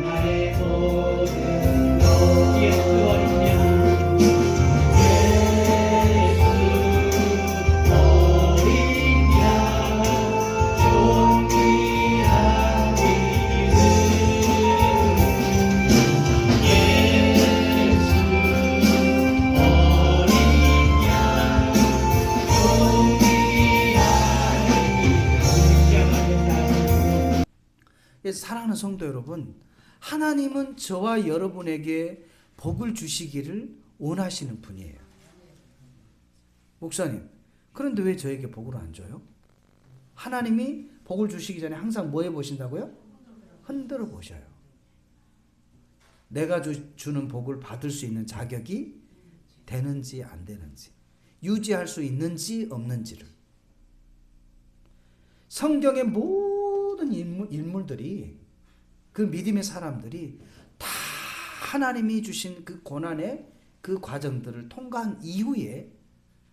나의 모든 것 예수 어린 양 예수 어린 양 존귀한 이름 예수 어린 양 존귀한 이름. 사랑하는 성도 여러분, 하나님은 저와 여러분에게 복을 주시기를 원하시는 분이에요. 목사님, 그런데 왜 저에게 복을 안 줘요? 하나님이 복을 주시기 전에 항상 뭐 해보신다고요? 흔들어 보셔요. 내가 주는 복을 받을 수 있는 자격이 되는지 안 되는지, 유지할 수 있는지 없는지를. 성경의 모든 인물들이, 그 믿음의 사람들이 다 하나님이 주신 그 고난의 그 과정들을 통과한 이후에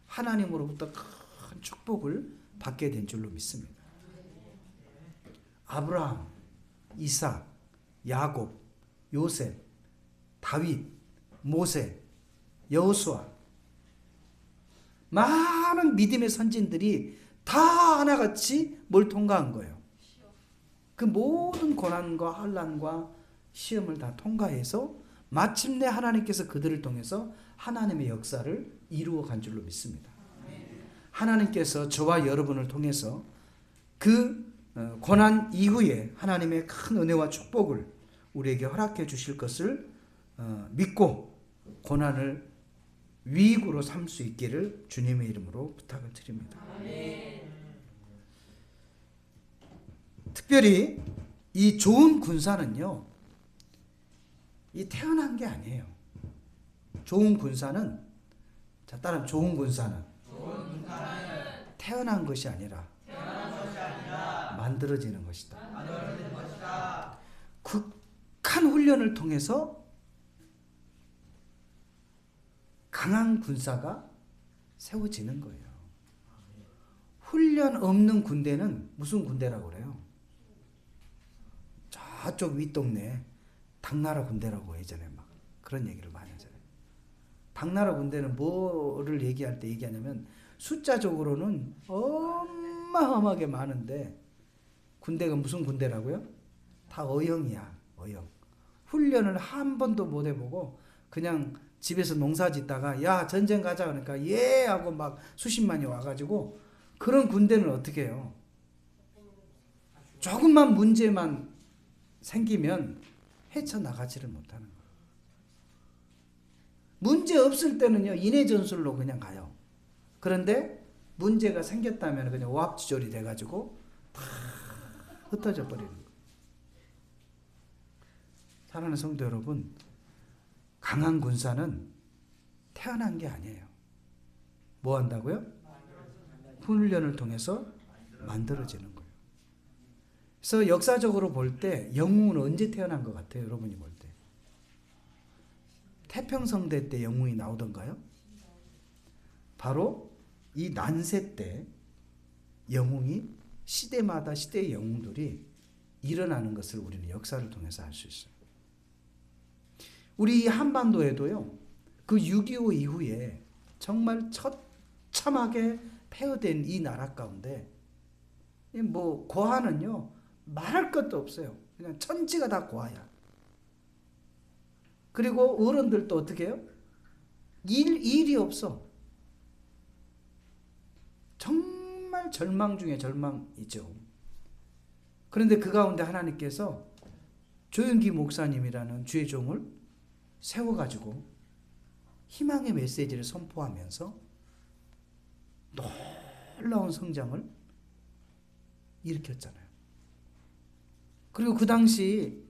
하나님으로부터 큰 축복을 받게 된 줄로 믿습니다. 아브라함, 이삭, 야곱, 요셉, 다윗, 모세, 여호수아, 많은 믿음의 선진들이 다 하나같이 뭘 통과한 거예요. 그 모든 고난과 환난과 시험을 다 통과해서 마침내 하나님께서 그들을 통해서 하나님의 역사를 이루어 간 줄로 믿습니다. 하나님께서 저와 여러분을 통해서 그 고난 이후에 하나님의 큰 은혜와 축복을 우리에게 허락해 주실 것을 믿고 고난을 위익으로 삼을 수 있기를 주님의 이름으로 부탁을 드립니다. 특별히 이 좋은 군사는요, 이 태어난 게 아니에요. 좋은 군사는, 자, 따라하면 좋은 군사는 태어난 것이 아니라 만들어지는 것이다. 극한 훈련을 통해서 강한 군사가 세워지는 거예요. 훈련 없는 군대는 무슨 군대라고 그래요? 저쪽 윗동네 당나라 군대라고 예전에 막 그런 얘기를 많이 하잖아요. 당나라 군대는 뭐를 얘기할 때 얘기하냐면 숫자적으로는 어마어마하게 많은데 군대가 무슨 군대라고요? 다 어영이야, 어영. 훈련을 한 번도 못 해보고 그냥 집에서 농사 짓다가 야 전쟁 가자 그러니까 예 하고 막 수십만이 와가지고, 그런 군대는 어떻게 해요? 조금만 문제만 생기면 헤쳐나가지를 못하는 거예요. 문제 없을 때는요, 인해전술로 그냥 가요. 그런데 문제가 생겼다면 그냥 오합지졸이 돼가지고 다 흩어져 버리는 거예요. 사랑하는 성도 여러분, 강한 군사는 태어난 게 아니에요. 뭐 한다고요? 훈련을 통해서 만들어지는 거예요. 그래서 역사적으로 볼 때 영웅은 언제 태어난 것 같아요? 여러분이 볼 때. 태평성대 때 영웅이 나오던가요? 바로 이 난세 때 영웅이, 시대마다 시대의 영웅들이 일어나는 것을 우리는 역사를 통해서 알 수 있어요. 우리 한반도에도요, 그 6.25 이후에 정말 처참하게 폐허된 이 나라 가운데 뭐 고아는요 말할 것도 없어요. 그냥 천지가 다 고아야. 그리고 어른들도 어떻게 해요? 일이 없어. 정말 절망 중에 절망이죠. 그런데 그 가운데 하나님께서 조윤기 목사님이라는 주의 종을 세워가지고 희망의 메시지를 선포하면서 놀라운 성장을 일으켰잖아요. 그리고 그 당시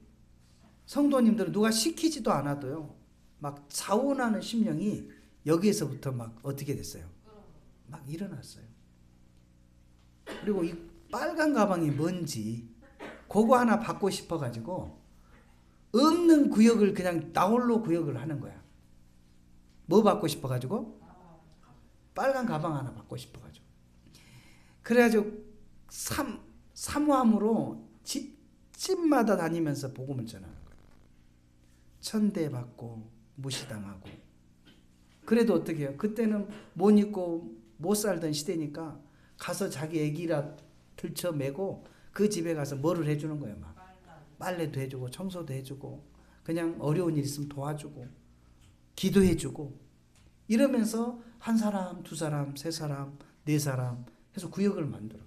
성도님들은 누가 시키지도 않아도요, 막 자원하는 심령이 여기에서부터 막 어떻게 됐어요? 막 일어났어요. 그리고 이 빨간 가방이 뭔지 그거 하나 받고 싶어가지고 없는 구역을 그냥 나홀로 구역을 하는 거야. 뭐 받고 싶어가지고? 빨간 가방 하나 받고 싶어가지고. 그래가지고 사모함으로 집마다 다니면서 복음을 전하는 거예요. 천대받고 무시당하고. 그래도 어떻게 해요? 그때는 못 입고 못 살던 시대니까 가서 자기 애기라 들쳐매고 그 집에 가서 뭐를 해주는 거예요. 막 빨래도 해주고 청소도 해주고 그냥 어려운 일 있으면 도와주고 기도해주고 이러면서 한 사람, 두 사람, 세 사람, 네 사람 해서 구역을 만들어.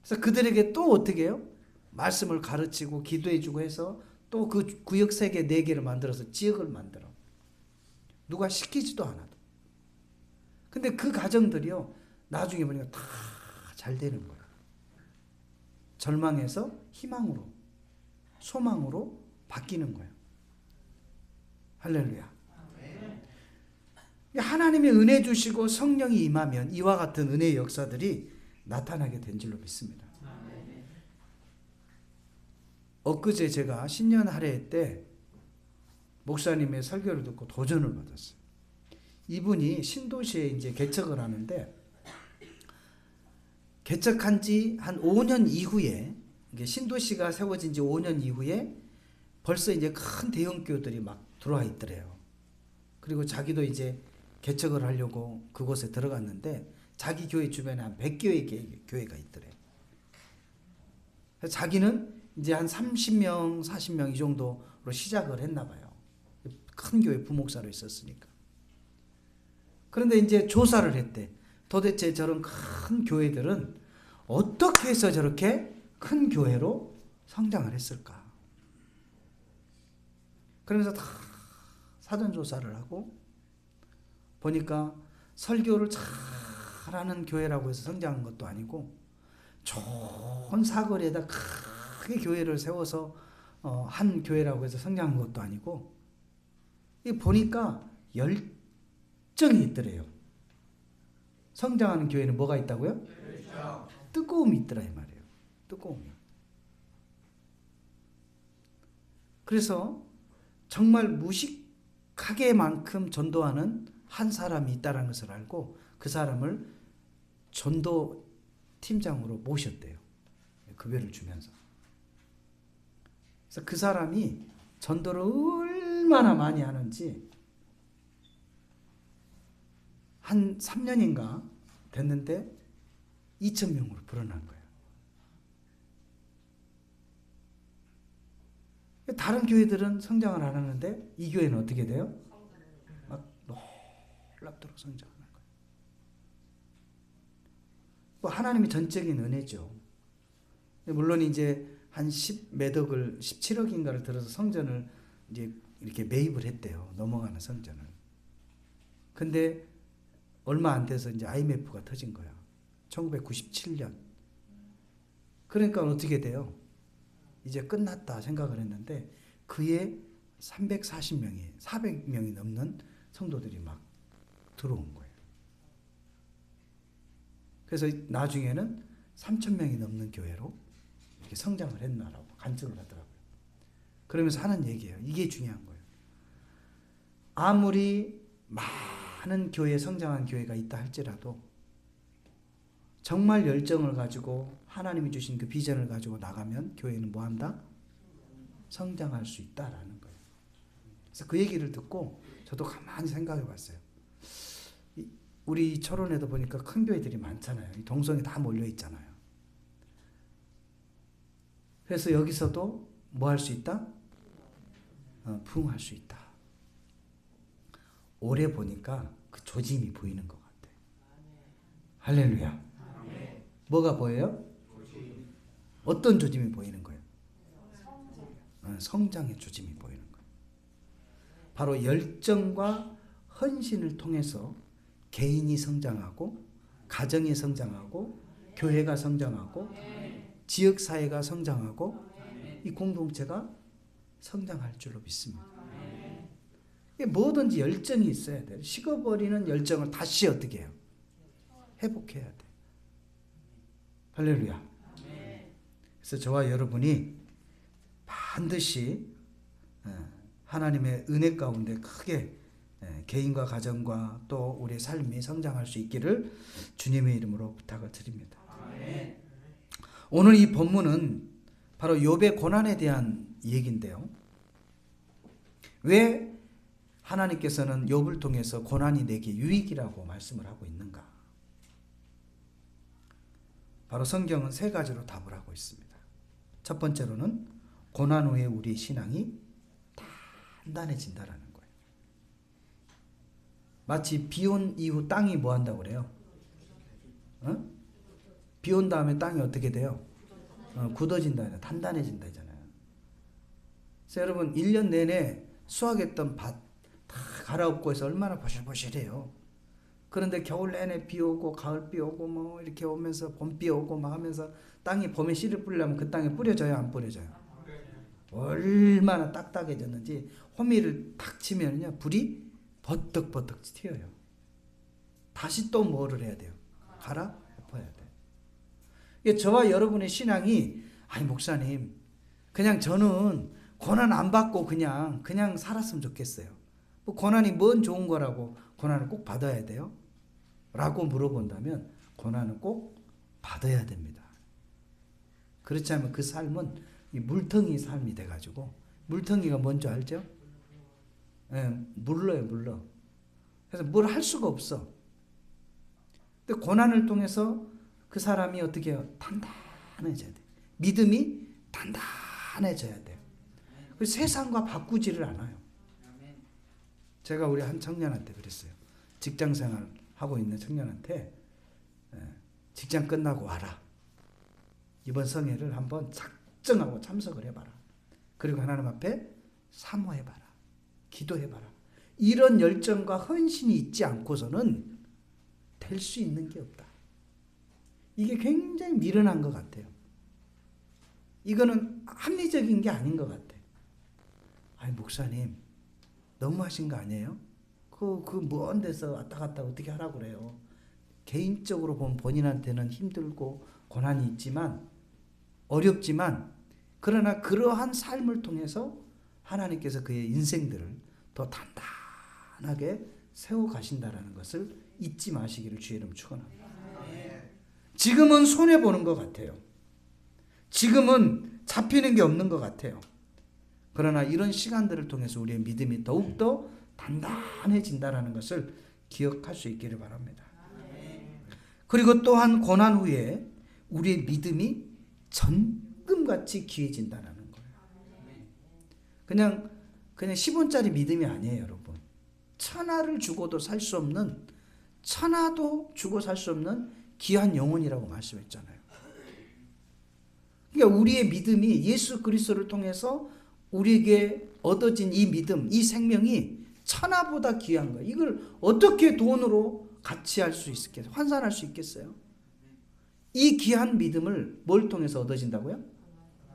그래서 그들에게 또 어떻게 해요? 말씀을 가르치고 기도해주고 해서 또 그 구역 3개, 4개를 만들어서 지역을 만들어. 누가 시키지도 않아도. 근데 그 가정들이요, 나중에 보니까 다 잘 되는 거야. 절망에서 희망으로, 소망으로 바뀌는 거예요. 할렐루야. 하나님의 은혜 주시고 성령이 임하면 이와 같은 은혜의 역사들이 나타나게 된 줄로 믿습니다. 엊그제 제가 신년 할애 때 목사님의 설교를 듣고 도전을 받았어요. 이분이 신도시에 이제 개척을 하는데 개척한 지 한 5년 이후에 이게 신도시가 세워진 지 5년 이후에 벌써 이제 큰 대형 교회들이 막 들어와 있더래요. 그리고 자기도 이제 개척을 하려고 그곳에 들어갔는데 자기 교회 주변에 한 100개의 교회가 있더래요. 그래서 자기는 이제 한 30명, 40명 이 정도로 시작을 했나 봐요. 큰 교회 부목사로 있었으니까. 그런데 이제 조사를 했대. 도대체 저런 큰 교회들은 어떻게 해서 저렇게 큰 교회로 성장을 했을까? 그러면서 다 사전조사를 하고 보니까 설교를 잘하는 교회라고 해서 성장한 것도 아니고 좋은 사거리에다 크게 교회를 세워서 한 교회라고 해서 성장한 것도 아니고 보니까 열정이 있더래요. 성장하는 교회는 뭐가 있다고요? 뜨거움이 있더라 이 말이에요. 뜨거움이. 그래서 정말 무식하게만큼 전도하는 한 사람이 있다는 것을 알고 그 사람을 전도 팀장으로 모셨대요. 급여를 주면서. 그래서 그 사람이 전도를 얼마나 많이 하는지 한 3년인가 됐는데 2,000명으로 불어난 거예요. 다른 교회들은 성장을 안 하는데 이 교회는 어떻게 돼요? 막 놀랍도록 성장하는 거예요. 뭐 하나님의 전적인 은혜죠. 물론 이제 한 10몇 억을 17억인가를 들어서 성전을 이제 이렇게 매입을 했대요. 넘어가는 성전을. 근데 얼마 안 돼서 이제 IMF가 터진 거야. 1997년. 그러니까 어떻게 돼요? 이제 끝났다 생각을 했는데 그에 340명이 400명이 넘는 성도들이 막 들어온 거예요. 그래서 나중에는 3,000명이 넘는 교회로 이렇게 성장을 했나라고 간증을 하더라고요. 그러면서 하는 얘기예요. 이게 중요한 거예요. 아무리 많은 교회에 성장한 교회가 있다 할지라도 정말 열정을 가지고 하나님이 주신 그 비전을 가지고 나가면 교회는 뭐한다? 성장할 수 있다라는 거예요. 그래서 그 얘기를 듣고 저도 가만히 생각해 봤어요. 우리 철원에도 보니까 큰 교회들이 많잖아요. 동성이 다 몰려 있잖아요. 그래서 여기서도 뭐 할 수 있다? 부흥할 수 있다. 올해 보니까 그 조짐이 보이는 것 같아요. 할렐루야. 뭐가 보여요? 어떤 조짐이 보이는 거예요? 성장의 조짐이 보이는 거예요. 바로 열정과 헌신을 통해서 개인이 성장하고 가정이 성장하고 교회가 성장하고 지역사회가 성장하고 이 공동체가 성장할 줄로 믿습니다. 뭐든지 열정이 있어야 돼요. 식어버리는 열정을 다시 어떻게 해요? 회복해야 돼요. 할렐루야. 그래서 저와 여러분이 반드시 하나님의 은혜 가운데 크게 개인과 가정과 또 우리의 삶이 성장할 수 있기를 주님의 이름으로 부탁을 드립니다. 오늘 이 본문은 바로 욥의 고난에 대한 얘기인데요. 왜 하나님께서는 욥을 통해서 고난이 내게 유익이라고 말씀을 하고 있는가? 바로 성경은 세 가지로 답을 하고 있습니다. 첫 번째로는 고난 후에 우리의 신앙이 단단해진다라는 거예요. 마치 비 온 이후 땅이 뭐 한다고 그래요? 비 온 다음에 땅이 어떻게 돼요? 굳어진다, 단단해진다잖아요. 그래서 여러분 1년 내내 수확했던 밭 다 갈아엎고 해서 얼마나 보실보실해요. 그런데 겨울 내내 비 오고 가을 비 오고 뭐 이렇게 오면서 봄 비 오고 막 하면서 땅이 봄에 씨를 뿌리려면 그 땅에 뿌려져요, 안 뿌려져요? 얼마나 딱딱해졌는지 호미를 탁 치면요 불이 버떡버떡 튀어요. 다시 또 뭐를 해야 돼요? 갈아엎어야 돼요. 이게 저와 여러분의 신앙이 아니 목사님 그냥 저는 고난 안 받고 그냥 살았으면 좋겠어요. 뭐 고난이 뭔 좋은 거라고 고난을 꼭 받아야 돼요? 라고 물어본다면 고난은 꼭 받아야 됩니다. 그렇지 않으면 그 삶은 이 물텅이 삶이 돼가지고 물텅이가 뭔지 알죠? 물러. 그래서 뭘 할 수가 없어. 근데 고난을 통해서 그 사람이 어떻게 해요? 단단해져야 돼. 믿음이 단단해져야 돼요. 세상과 바꾸지를 않아요. 제가 우리 한 청년한테 그랬어요. 직장생활 하고 있는 청년한테 직장 끝나고 와라. 이번 성회를 한번 작정하고 참석을 해봐라. 그리고 하나님 앞에 사모해봐라. 기도해봐라. 이런 열정과 헌신이 있지 않고서는 될 수 있는 게 없다. 이게 굉장히 미련한 것 같아요. 이거는 합리적인 게 아닌 것 같아요. 아니 목사님 너무하신 거 아니에요? 그 먼 데서 왔다 갔다 어떻게 하라고 그래요? 개인적으로 보면 본인한테는 힘들고 고난이 있지만 어렵지만 그러나 그러한 삶을 통해서 하나님께서 그의 인생들을 더 단단하게 세워 가신다라는 것을 잊지 마시기를 주의 이름 축원합니다. 지금은 손해 보는 것 같아요. 지금은 잡히는 게 없는 것 같아요. 그러나 이런 시간들을 통해서 우리의 믿음이 더욱더 단단해진다는 것을 기억할 수 있기를 바랍니다. 그리고 또한 고난 후에 우리의 믿음이 전금같이 귀해진다는 거예요. 그냥 10원짜리 믿음이 아니에요, 여러분. 천하를 주고도 살 수 없는, 천하도 주고 살 수 없는 귀한 영혼이라고 말씀했잖아요. 그러니까 우리의 믿음이 예수 그리스도를 통해서 우리에게 얻어진 이 믿음, 이 생명이 천하보다 귀한 거예요. 이걸 어떻게 돈으로 가치할 수 있겠어요? 환산할 수 있겠어요? 이 귀한 믿음을 뭘 통해서 얻어진다고요?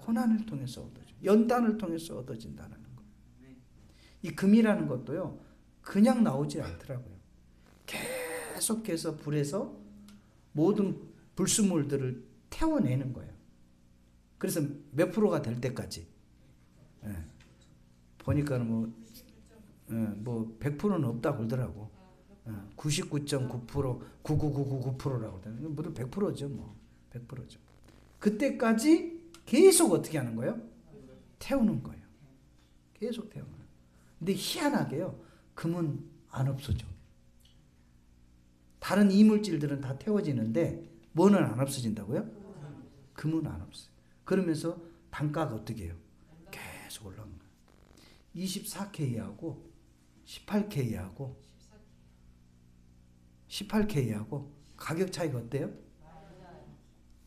고난을 통해서 얻어져. 연단을 통해서 얻어진다는 거. 이 금이라는 것도요, 그냥 나오지 않더라고요. 계속해서 불에서 모든 불순물들을 태워내는 거예요. 그래서 몇 프로가 될 때까지. 보니까는 뭐 100%는 없다고 그러더라고. 99.9%, 9999%라고 그러더라고요. 모두 100%죠, 뭐. 100%죠. 그때까지 계속 어떻게 하는 거예요? 태우는 거예요. 계속 태우는 거예요. 근데 희한하게요, 금은 안 없어져. 다른 이물질들은 다 태워지는데 뭐는 안 없어진다고요? 금은 안 없어요. 그러면서 단가가 어떻게 해요? 계속 올라가는 거예요. 24K하고 18K하고 18K하고 가격 차이가 어때요?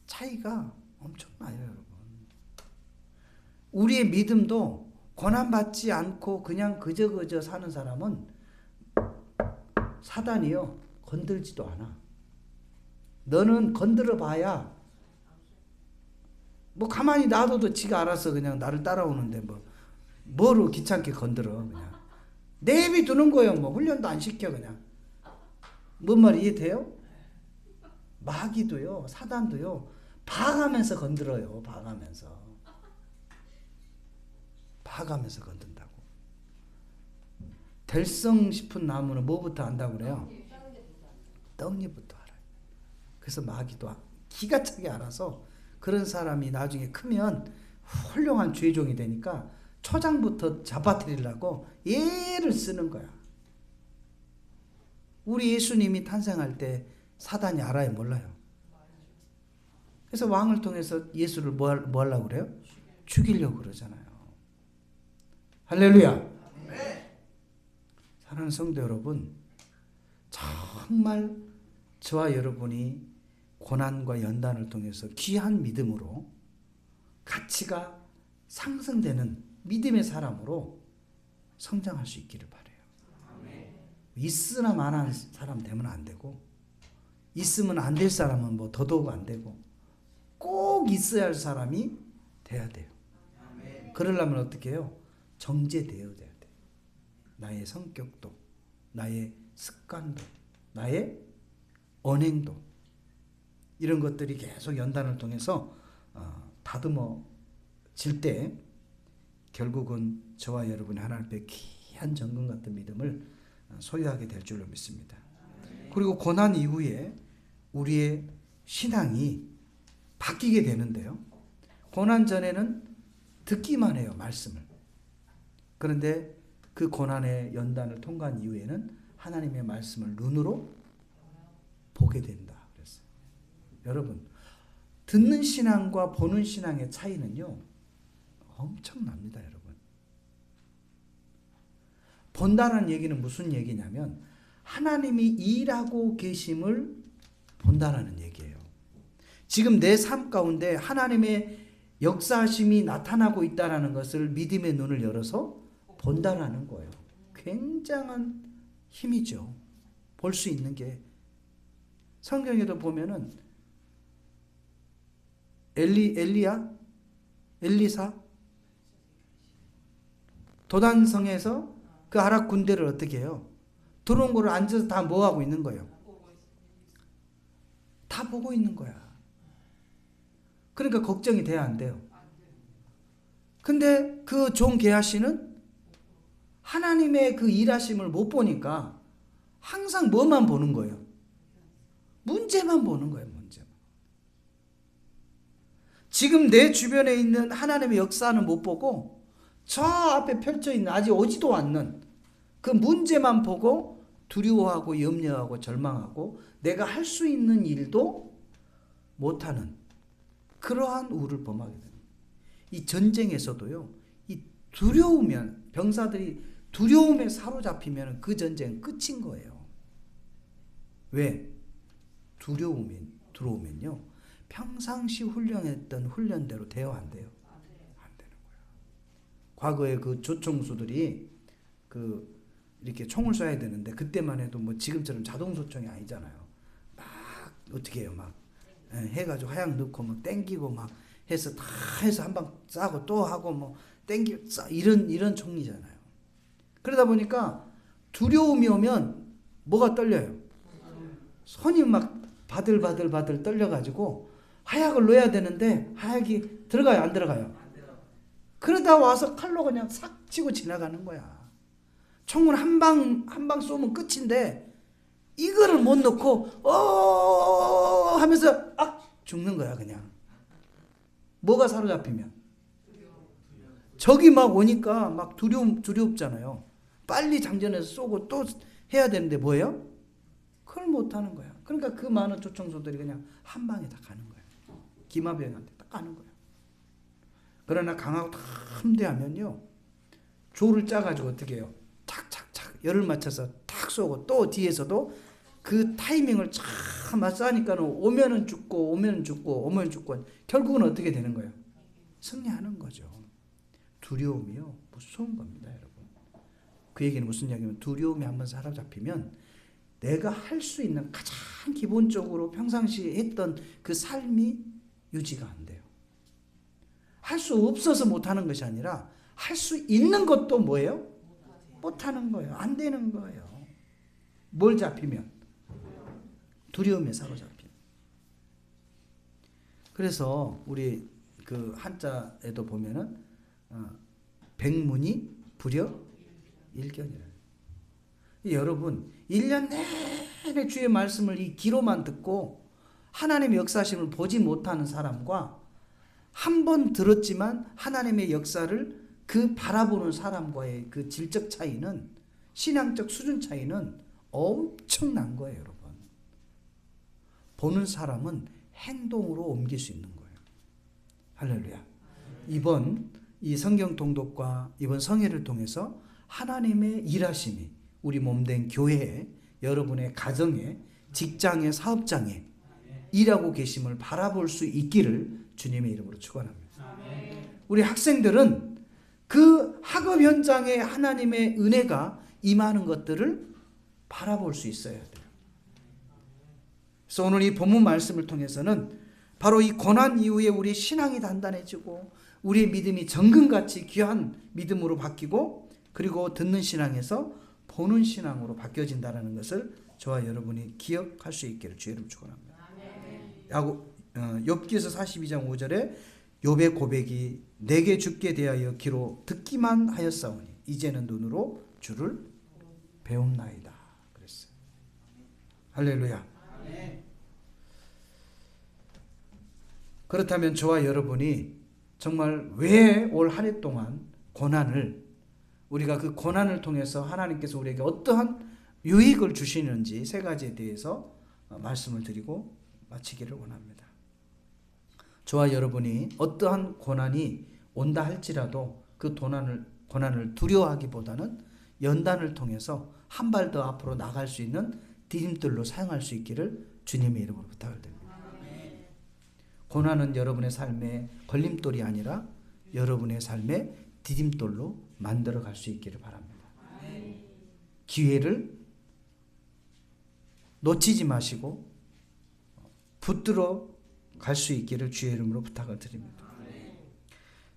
차이가 엄청나요, 여러분. 우리의 믿음도 고난받지 않고 그냥 그저 사는 사람은 사단이요, 건들지도 않아. 너는 건드려 봐야 뭐 가만히 놔둬도 지가 알아서 그냥 나를 따라오는데 뭐로 귀찮게 건드려. 그냥 내비두는 거예요. 뭐 훈련도 안 시켜. 그냥 뭔 말이 이해돼요? 마귀도요, 사단도요, 봐가면서 건드려요. 봐가면서 건든다고. 될성 싶은 나무는 뭐부터 안다고 그래요? 떡잎부터 알아요. 그래서 마귀도 기가 차게 알아서 그런 사람이 나중에 크면 훌륭한 죄종이 되니까 초장부터 잡아뜨리려고 얘를 쓰는 거야. 우리 예수님이 탄생할 때 사단이 알아요, 몰라요? 그래서 왕을 통해서 예수를 뭐 하려고 그래요? 죽이려고 그러잖아요. 할렐루야. 사랑하는 성도 여러분, 정말 저와 여러분이 고난과 연단을 통해서 귀한 믿음으로 가치가 상승되는 믿음의 사람으로 성장할 수 있기를 바라요. 있으나 마나한 사람 되면 안 되고, 있으면 안 될 사람은 뭐 더더욱 안 되고, 꼭 있어야 할 사람이 돼야 돼요. 그러려면 어떻게 해요? 정제되어야 돼요. 나의 성격도, 나의 습관도, 나의 언행도, 이런 것들이 계속 연단을 통해서 다듬어질 때 결국은 저와 여러분이 하나님 앞에 귀한 정금 같은 믿음을 소유하게 될 줄로 믿습니다. 그리고 고난 이후에 우리의 신앙이 바뀌게 되는데요. 고난 전에는 듣기만 해요, 말씀을. 그런데 그 고난의 연단을 통과한 이후에는 하나님의 말씀을 눈으로 보게 된다 그랬어요. 여러분, 듣는 신앙과 보는 신앙의 차이는요, 엄청납니다, 여러분. 본다는 얘기는 무슨 얘기냐면 하나님이 일하고 계심을 본다라는 얘기예요. 지금 내 삶 가운데 하나님의 역사하심이 나타나고 있다는 것을 믿음의 눈을 열어서 본다라는 거예요. 굉장한 힘이죠. 볼 수 있는 게. 성경에도 보면은 엘리사 도단성에서 그 아랍 군대를 어떻게 해요? 들어온 거를 앉아서 다 뭐 하고 있는 거예요? 다 보고 있는 거야. 그러니까 걱정이 돼야 안 돼요. 근데 그 종 게하시는 하나님의 그 일하심을 못 보니까 항상 뭐만 보는 거예요? 문제만 보는 거예요, 문제만. 지금 내 주변에 있는 하나님의 역사는 못 보고 저 앞에 펼쳐 있는 아직 오지도 않는 그 문제만 보고 두려워하고 염려하고 절망하고 내가 할 수 있는 일도 못하는 그러한 우를 범하게 됩니다. 이 전쟁에서도요, 이 두려우면, 병사들이 두려움에 사로잡히면 그 전쟁은 끝인 거예요. 왜? 두려움이 들어오면요, 평상시 훈련했던 훈련대로 돼요, 안 돼요? 안 되는 거예요. 과거에 그 조총수들이 이렇게 총을 쏴야 되는데 그때만 해도 뭐 지금처럼 자동소총이 아니잖아요. 막 어떻게 해요, 막 해가지고 하약 넣고 막 땡기고 막 해서 다 해서 한 방 쏴고 또 하고 뭐 땡기 이런 총이잖아요. 그러다 보니까 두려움이 오면 뭐가 떨려요? 손이 막 바들바들 떨려가지고 하약을 넣어야 되는데 하약이 들어가요, 안 들어가요? 그러다 와서 칼로 그냥 싹 치고 지나가는 거야. 총을 한 방 쏘면 끝인데 이거를 못 넣고 하면서 죽는 거야, 그냥. 뭐가 사로잡히면? 적이 막 오니까 막 두렵잖아요. 빨리 장전해서 쏘고 또 해야 되는데 뭐예요? 그걸 못 하는 거야. 그러니까 그 많은 조총소들이 그냥 한 방에 다 가는 거야. 기마병한테 딱 가는 거야. 그러나 강하고 탐대하면요, 조를 짜가지고 어떻게 해요? 착착착 열을 맞춰서 탁 쏘고 또 뒤에서도 그 타이밍을 쫙 맞싸니까 오면은 죽고 결국은 어떻게 되는 거예요? 승리하는 거죠. 두려움이요, 무서운 겁니다, 여러분. 그 얘기는 무슨 얘기냐면 두려움이 한번 사로잡히면 내가 할 수 있는 가장 기본적으로 평상시에 했던 그 삶이 유지가 안 돼요. 할 수 없어서 못하는 것이 아니라 할 수 있는 것도 뭐예요? 못하는 거예요. 안 되는 거예요. 뭘 잡히면? 두려움에 사로잡히면. 그래서 우리 그 한자에도 보면은 백문이 불여 일견이라. 여러분 1년 내내 주의 말씀을 이 귀로만 듣고 하나님의 역사심을 보지 못하는 사람과 한 번 들었지만 하나님의 역사를 그 바라보는 사람과의 그 질적 차이는, 신앙적 수준 차이는 엄청난 거예요, 여러분. 보는 사람은 행동으로 옮길 수 있는 거예요. 할렐루야. 이번 이 성경 통독과 이번 성회를 통해서 하나님의 일하심이 우리 몸된 교회에, 여러분의 가정에, 직장에, 사업장에 일하고 계심을 바라볼 수 있기를 주님의 이름으로 축원합니다. 우리 학생들은 그 학업 현장에 하나님의 은혜가 임하는 것들을 바라볼 수 있어야 돼요. 그래서 오늘 이 본문 말씀을 통해서는 바로 이 고난 이후에 우리 신앙이 단단해지고 우리의 믿음이 정금같이 귀한 믿음으로 바뀌고, 그리고 듣는 신앙에서 보는 신앙으로 바뀌어진다는 것을 저와 여러분이 기억할 수 있기를 주의 이름으로 축원합니다. 욥기서 42장 5절에 욥의 고백이 내게 죽게 대하여 귀로 듣기만 하였사오니 이제는 눈으로 주를 배움나이다 그랬어요. 할렐루야. 그렇다면 저와 여러분이 정말 왜 올 한 해 동안 고난을, 우리가 그 고난을 통해서 하나님께서 우리에게 어떠한 유익을 주시는지 세 가지에 대해서 말씀을 드리고 마치기를 원합니다. 저와 여러분이 어떠한 고난이 온다 할지라도 그 고난을 두려워하기보다는 연단을 통해서 한 발 더 앞으로 나갈 수 있는 디딤돌로 사용할 수 있기를 주님의 이름으로 부탁을 드립니다. 고난은 여러분의 삶의 걸림돌이 아니라 여러분의 삶의 디딤돌로 만들어 갈 수 있기를 바랍니다. 기회를 놓치지 마시고 붙들어 갈 수 있기를 주의 이름으로 부탁을 드립니다.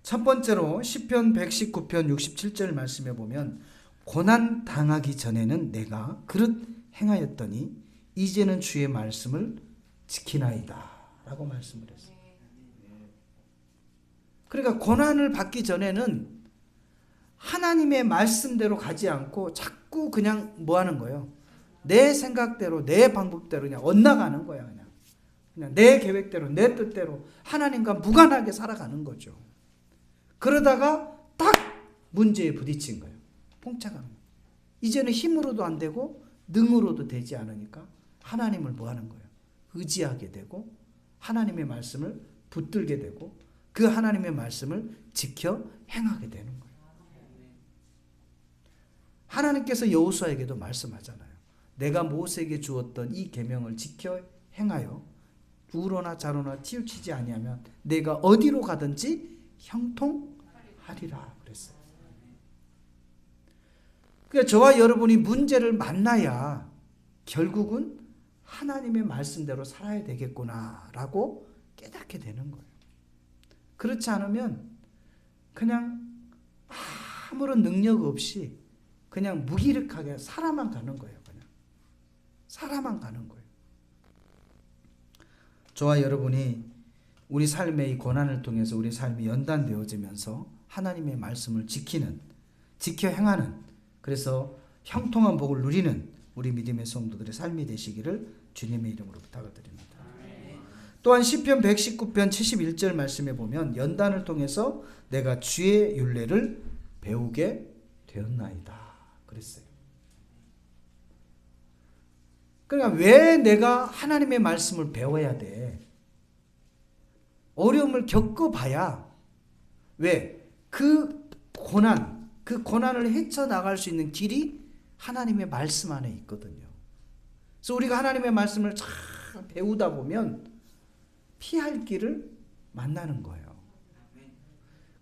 첫 번째로 시편 119편 67절 말씀에 보면 고난 당하기 전에는 내가 그릇 행하였더니 이제는 주의 말씀을 지키나이다 라고 말씀을 했어요. 그러니까 고난을 받기 전에는 하나님의 말씀대로 가지 않고 자꾸 그냥 뭐 하는 거예요? 내 생각대로, 내 방법대로 그냥 엇나가는 거야. 그냥 내 계획대로, 내 뜻대로 하나님과 무관하게 살아가는 거죠. 그러다가 딱 문제에 부딪힌 거예요. 봉착하는 거예요. 이제는 힘으로도 안 되고 능으로도 되지 않으니까 하나님을 뭐 하는 거예요? 의지하게 되고 하나님의 말씀을 붙들게 되고 그 하나님의 말씀을 지켜 행하게 되는 거예요. 하나님께서 여호수아에게도 말씀하잖아요. 내가 모세에게 주었던 이 계명을 지켜 행하여 우로나 좌로나 치우치지 아니하면 내가 어디로 가든지 형통하리라 그랬어요. 그러니까 저와 여러분이 문제를 만나야 결국은 하나님의 말씀대로 살아야 되겠구나라고 깨닫게 되는 거예요. 그렇지 않으면 그냥 아무런 능력 없이 그냥 무기력하게 살아만 가는 거예요. 그냥 살아만 가는 거예요. 저와 여러분이 우리 삶의 이 고난을 통해서 우리 삶이 연단되어지면서 하나님의 말씀을 지켜 행하는, 그래서 형통한 복을 누리는 우리 믿음의 성도들의 삶이 되시기를 주님의 이름으로 부탁을 드립니다. 또한 시편 119편 71절 말씀에 보면 연단을 통해서 내가 주의 율례를 배우게 되었나이다 그랬어요. 그러니까 왜 내가 하나님의 말씀을 배워야 돼? 어려움을 겪어봐야 왜? 그 고난을 헤쳐나갈 수 있는 길이 하나님의 말씀 안에 있거든요. 그래서 우리가 하나님의 말씀을 잘 배우다 보면 피할 길을 만나는 거예요.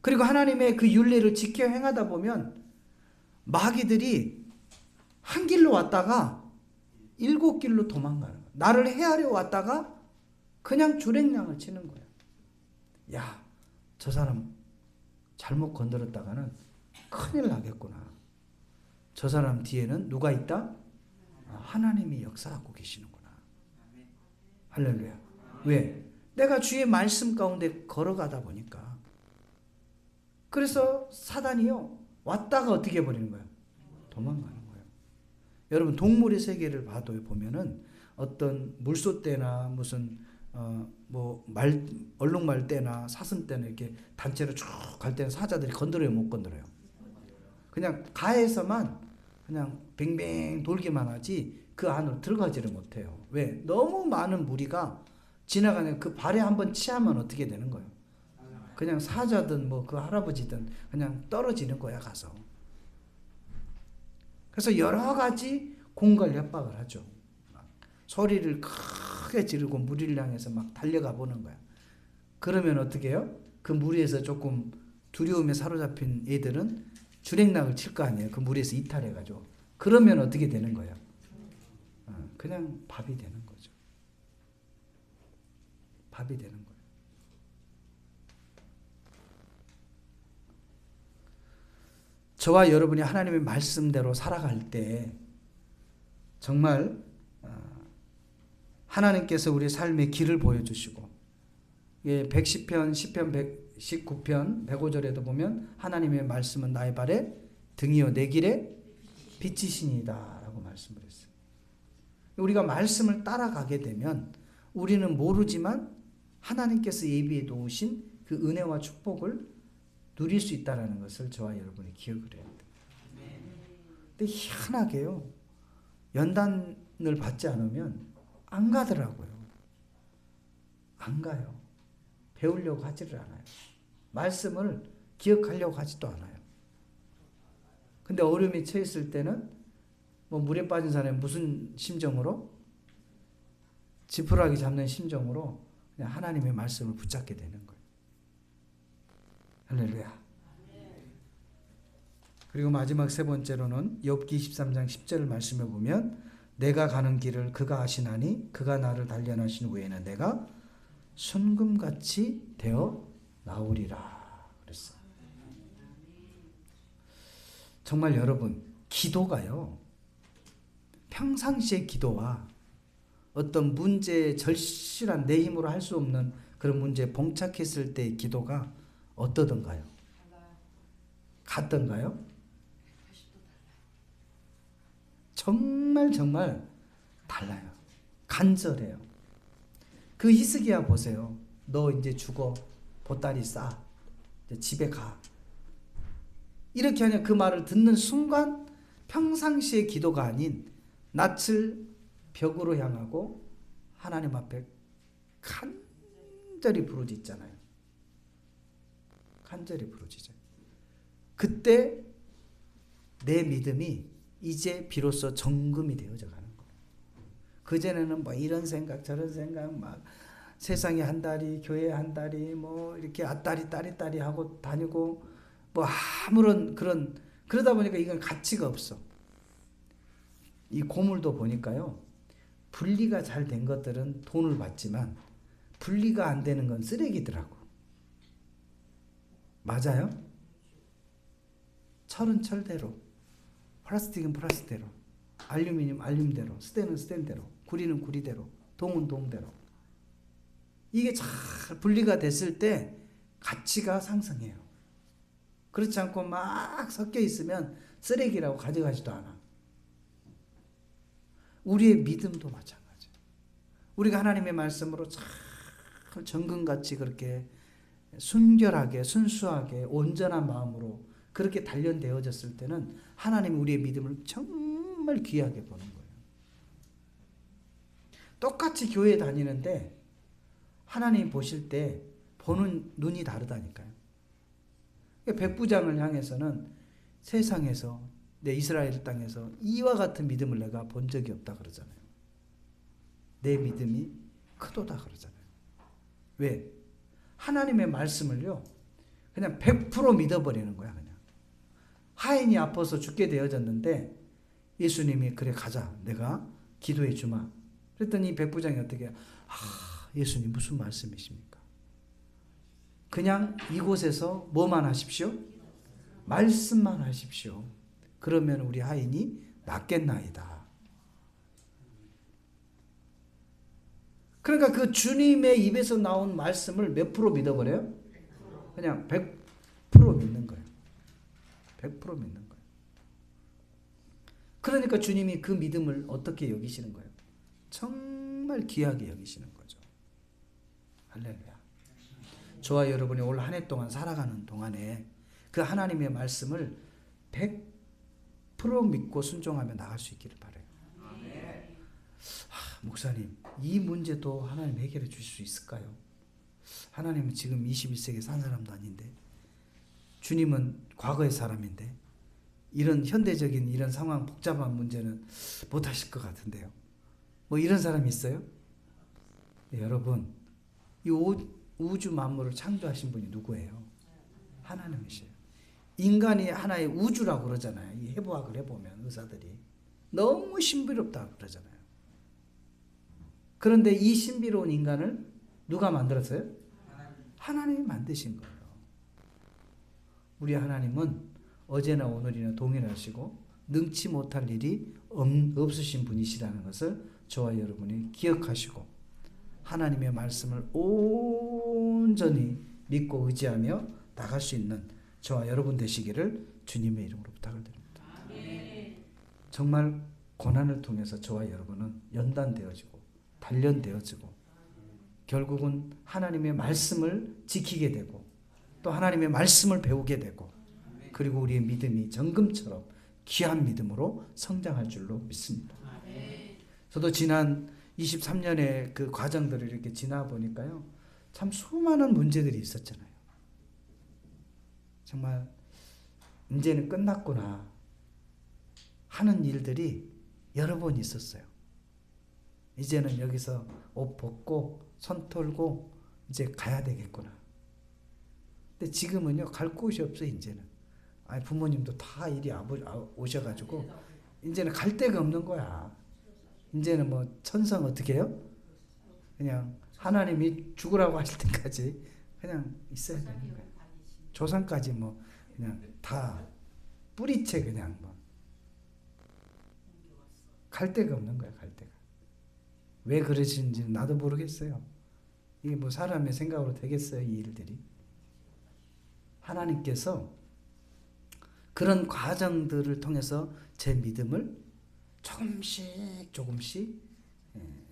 그리고 하나님의 그 율례를 지켜 행하다 보면 마귀들이 한 길로 왔다가 7길로 도망가는 거예요. 나를 해하려 왔다가 그냥 주랭랑을 치는 거예요. 야, 저 사람 잘못 건드렸다가는 큰일 나겠구나. 저 사람 뒤에는 누가 있다? 하나님이 역사하고 계시는구나. 할렐루야. 왜? 내가 주의 말씀 가운데 걸어가다 보니까. 그래서 사단이요, 왔다가 어떻게 해버리는 거예요? 도망가는 거예요. 여러분 동물의 세계를 봐도 보면은 어떤 물소떼나 무슨 뭐 얼룩말 때나 사슴 때는 이렇게 단체로 쭉 갈 때는 사자들이 건드려요, 못 건드려요? 그냥 가에서만 그냥 뱅뱅 돌기만 하지 그 안으로 들어가지를 못해요. 왜? 너무 많은 무리가 지나가는 그 발에 한번 치하면 어떻게 되는 거예요? 그냥 사자든 뭐 그 할아버지든 그냥 떨어지는 거야, 가서. 그래서 여러 가지 공갈 협박을 하죠. 소리를 크게 지르고 무리를 향해서 막 달려가 보는 거야. 그러면 어떻게 해요? 그 무리에서 조금 두려움에 사로잡힌 애들은 주랭락을 칠 거 아니에요. 그 무리에서 이탈해가지고. 그러면 어떻게 되는 거예요? 그냥 밥이 되는 거죠. 밥이 되는 거예요. 저와 여러분이 하나님의 말씀대로 살아갈 때 정말 하나님께서 우리 삶의 길을 보여주시고 110편, 10편, 119편, 105절에도 보면 하나님의 말씀은 나의 발에 등이요 내 길에 빛이시니이다 라고 말씀을 했어요. 우리가 말씀을 따라가게 되면 우리는 모르지만 하나님께서 예비해 놓으신 그 은혜와 축복을 누릴 수 있다는 것을 저와 여러분이 기억을 해야 돼요. 근데 희한하게요. 연단을 받지 않으면 안 가더라고요. 안 가요. 배우려고 하지를 않아요. 말씀을 기억하려고 하지도 않아요. 근데 어려움에 처했을 때는 뭐 물에 빠진 사람이 무슨 심정으로? 지푸라기 잡는 심정으로 그냥 하나님의 말씀을 붙잡게 되는 거예요. 할렐루야. 그리고 마지막 세 번째로는 욥기 23장 10절 말씀에 보면 내가 가는 길을 그가 아시나니 그가 나를 단련하신 후에는 내가 순금같이 되어 나오리라 그랬어요. 정말 여러분 기도가요. 평상시의 기도와 어떤 문제에 절실한 내 힘으로 할 수 없는 그런 문제에 봉착했을 때의 기도가 어떠던가요? 같던가요? 정말 달라요. 간절해요. 그 히스기야 보세요. 너 이제 죽어. 보따리 싸. 이제 집에 가. 이렇게 하냐 그 말을 듣는 순간 평상시의 기도가 아닌 낯을 벽으로 향하고 하나님 앞에 간절히 부르짖잖아요. 간절히 부르짖어요. 그때 내 믿음이 이제 비로소 정금이 되어져 가는 거예요. 그전에는 뭐 이런 생각 저런 생각 막 세상에 한 다리 교회 한 다리 뭐 이렇게 앞다리 딸이 하고 다니고 뭐 아무런 그러다 보니까 이건 가치가 없어. 이 고물도 보니까요. 분리가 잘 된 것들은 돈을 받지만 분리가 안 되는 건 쓰레기더라고. 맞아요? 철은 철대로, 플라스틱은 플라스틱대로, 알루미늄 알루미늄대로, 스텐은 스텐대로, 구리는 구리대로, 동은 동대로. 이게 잘 분리가 됐을 때 가치가 상승해요. 그렇지 않고 막 섞여 있으면 쓰레기라고 가져가지도 않아. 우리의 믿음도 마찬가지예요. 우리가 하나님의 말씀으로 참 정금같이 그렇게 순결하게 순수하게 온전한 마음으로 그렇게 단련되어졌을 때는 하나님이 우리의 믿음을 정말 귀하게 보는 거예요. 똑같이 교회 다니는데 하나님 보실 때 보는 눈이 다르다니까요. 백부장을 향해서는 세상에서 내 이스라엘 땅에서 이와 같은 믿음을 내가 본 적이 없다 그러잖아요. 내 믿음이 크도다 그러잖아요. 왜? 하나님의 말씀을요 그냥 100% 믿어버리는 거야. 그냥 하인이 아파서 죽게 되어졌는데 예수님이 그래 가자 내가 기도해 주마 그랬더니 백부장이 어떻게 예수님 무슨 말씀이십니까? 그냥 이곳에서 뭐만 하십시오? 말씀만 하십시오. 그러면 우리 하인이 낫겠나이다. 그러니까 그 주님의 입에서 나온 말씀을 몇 프로 믿어버려요? 그냥 100% 믿는 거예요. 100% 믿는 거예요. 그러니까 주님이 그 믿음을 어떻게 여기시는 거예요? 정말 귀하게 여기시는 거죠. 할렐루야. 저와 여러분이 올 한 해 동안 살아가는 동안에 그 하나님의 말씀을 100% 믿고 순종하며 나갈 수 있기를 바라요. 목사님, 이 문제도 하나님 해결해 주실 수 있을까요? 하나님은 지금 21세기에 산 사람도 아닌데, 주님은 과거의 사람인데, 이런 현대적인 이런 상황 복잡한 문제는 못 하실 것 같은데요. 뭐 이런 사람이 있어요? 네, 여러분, 이 우주 만물을 창조하신 분이 누구예요? 하나님이세요. 인간이 하나의 우주라고 그러잖아요. 이 해부학을 해보면 의사들이 너무 신비롭다고 그러잖아요. 그런데 이 신비로운 인간을 누가 만들었어요? 하나님이 만드신 거예요. 우리 하나님은 어제나 오늘이나 동일하시고 능치 못할 일이 없으신 분이시라는 것을 저와 여러분이 기억하시고 하나님의 말씀을 온전히 믿고 의지하며 나갈 수 있는 저와 여러분 되시기를 주님의 이름으로 부탁을 드립니다. 정말 고난을 통해서 저와 여러분은 연단되어지고 단련되어지고 결국은 하나님의 말씀을 지키게 되고 또 하나님의 말씀을 배우게 되고 그리고 우리의 믿음이 정금처럼 귀한 믿음으로 성장할 줄로 믿습니다. 저도 지난 23년의 그 과정들을 이렇게 지나 보니까요, 참 수많은 문제들이 있었잖아요. 정말 이제는 끝났구나 하는 일들이 여러 번 있었어요. 이제는 여기서 옷 벗고 손 털고 이제 가야 되겠구나. 근데 지금은요, 갈 곳이 없어요. 이제는 부모님도 다 이리 오셔가지고 이제는 갈 데가 없는 거야. 이제는 뭐 천성 어떻게 해요? 그냥 하나님이 죽으라고 하실 때까지 그냥 있어야 되는 거예요. 조상까지 뭐 그냥 다 뿌리채 그냥 뭐 갈 데가 없는 거야. 갈 데가. 왜 그러시는지 나도 모르겠어요. 이게 뭐 사람의 생각으로 되겠어요, 이 일들이. 하나님께서 그런 과정들을 통해서 제 믿음을 조금씩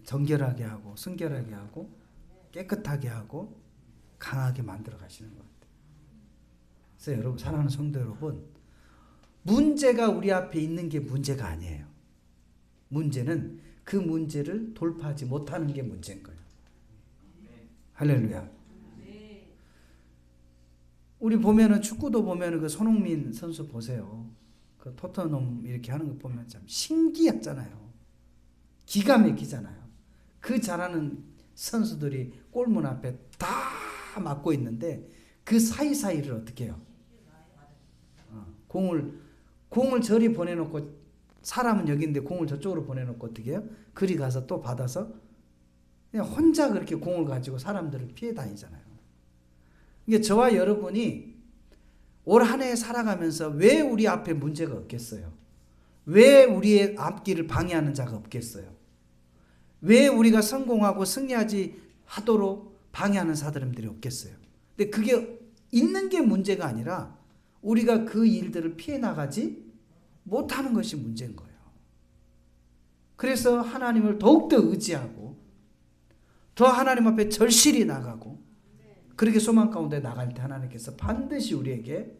정결하게 하고 순결하게 하고 깨끗하게 하고 강하게 만들어 가시는 것 같아요. 그래서 여러분, 사랑하는 성도 여러분, 문제가 우리 앞에 있는 게 문제가 아니에요. 문제는 그 문제를 돌파하지 못하는 게 문제인 거예요. 할렐루야. 우리 보면은 축구도 보면은 그 손흥민 선수 보세요. 그 토트넘 이렇게 하는 거 보면 참 신기하잖아요. 기가 막히잖아요. 그 잘하는 선수들이 골문 앞에 다 막고 있는데 그 사이사이를 어떻게 해요? 공을 저리 보내놓고 사람은 여기인데 공을 저쪽으로 보내놓고 어떻게 해요? 그리 가서 또 받아서 그냥 혼자 그렇게 공을 가지고 사람들을 피해 다니잖아요. 이게 저와 여러분이 올 한 해 살아가면서 왜 우리 앞에 문제가 없겠어요? 왜 우리의 앞길을 방해하는 자가 없겠어요? 왜 우리가 성공하고 승리하지 하도록 방해하는 사람들이 없겠어요? 근데 그게 있는 게 문제가 아니라 우리가 그 일들을 피해 나가지 못하는 것이 문제인 거예요. 그래서 하나님을 더욱더 의지하고 더 하나님 앞에 절실히 나가고 그렇게 소망 가운데 나갈 때 하나님께서 반드시 우리에게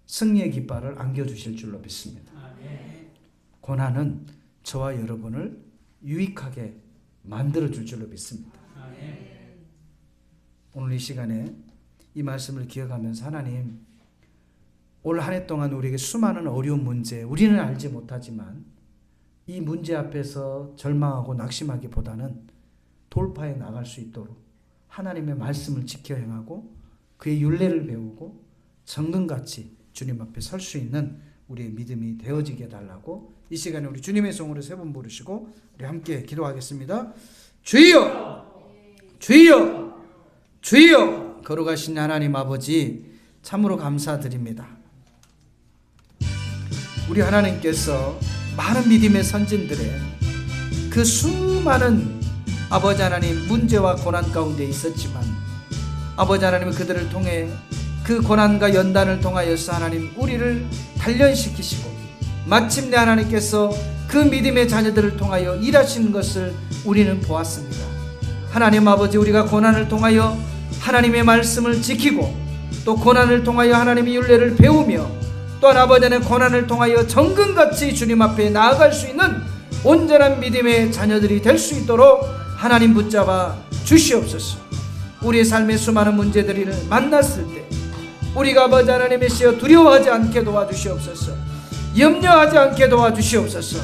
승리의 깃발을 안겨주실 줄로 믿습니다. 고난은 저와 여러분을 유익하게 만들어줄 줄로 믿습니다. 오늘 이 시간에 이 말씀을 기억하면서 하나님, 올 한 해 동안 우리에게 수많은 어려운 문제, 우리는 알지 못하지만 이 문제 앞에서 절망하고 낙심하기보다는 돌파해 나갈 수 있도록 하나님의 말씀을 지켜 행하고 그의 율례를 배우고 정금같이 주님 앞에 설 수 있는 우리의 믿음이 되어지게 달라고 이 시간에 우리 주님의 성으로 세 번 부르시고 우리 함께 기도하겠습니다. 주여! 주여! 주여! 거룩하신 하나님 아버지, 참으로 감사드립니다. 우리 하나님께서 많은 믿음의 선진들의 그 수많은 아버지 하나님 문제와 고난 가운데 있었지만 아버지 하나님은 그들을 통해 그 고난과 연단을 통하여서 하나님 우리를 단련시키시고 마침내 하나님께서 그 믿음의 자녀들을 통하여 일하시는 것을 우리는 보았습니다. 하나님 아버지, 우리가 고난을 통하여 하나님의 말씀을 지키고 또 고난을 통하여 하나님의 율례를 배우며 또한 아버지 안에 고난을 통하여 정금같이 주님 앞에 나아갈 수 있는 온전한 믿음의 자녀들이 될 수 있도록 하나님 붙잡아 주시옵소서. 우리의 삶의 수많은 문제들을 만났을 때 우리가 아버지 하나님의 시여 두려워하지 않게 도와주시옵소서. 염려하지 않게 도와주시옵소서.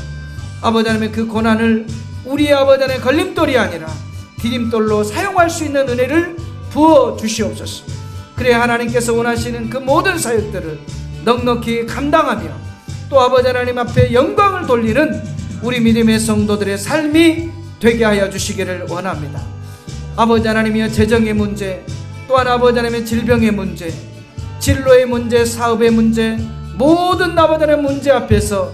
아버지 하나님의 그 고난을 우리의 아버지 하나님의 걸림돌이 아니라 디딤돌로 사용할 수 있는 은혜를 부어 주시옵소서. 그래 하나님께서 원하시는 그 모든 사역들을 넉넉히 감당하며 또 아버지 하나님 앞에 영광을 돌리는 우리 믿음의 성도들의 삶이 되게 하여 주시기를 원합니다. 아버지 하나님이여, 재정의 문제, 또한 아버지 하나님의 질병의 문제, 진로의 문제, 사업의 문제, 모든 아버지 하나님의 문제 앞에서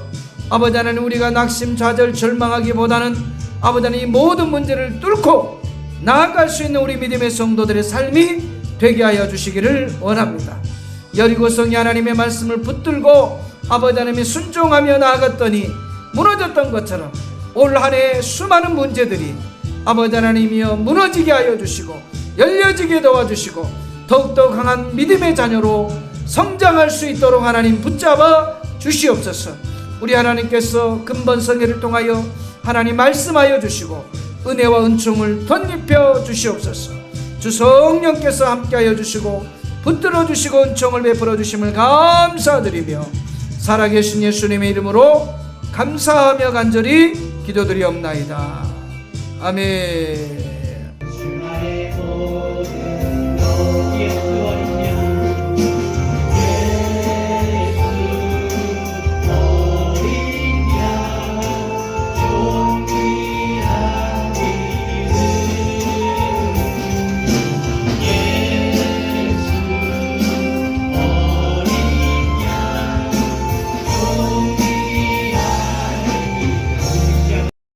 아버지 하나님 우리가 낙심, 좌절, 절망하기보다는 아버지 하나님 이 모든 문제를 뚫고 나아갈 수 있는 우리 믿음의 성도들의 삶이 되게 하여 주시기를 원합니다. 여리고성이 하나님의 말씀을 붙들고 아버지 하나님이 순종하며 나아갔더니 무너졌던 것처럼 올 한 해 수많은 문제들이 아버지 하나님이여 무너지게 하여 주시고 열려지게 도와주시고 더욱더 강한 믿음의 자녀로 성장할 수 있도록 하나님 붙잡아 주시옵소서. 우리 하나님께서 근본성회를 통하여 하나님 말씀하여 주시고 은혜와 은총을 덧입혀 주시옵소서. 주 성령께서 함께하여 주시고 붙들어 주시고 은총을 베풀어 주심을 감사드리며 살아계신 예수님의 이름으로 감사하며 간절히 기도드리옵나이다. 아멘.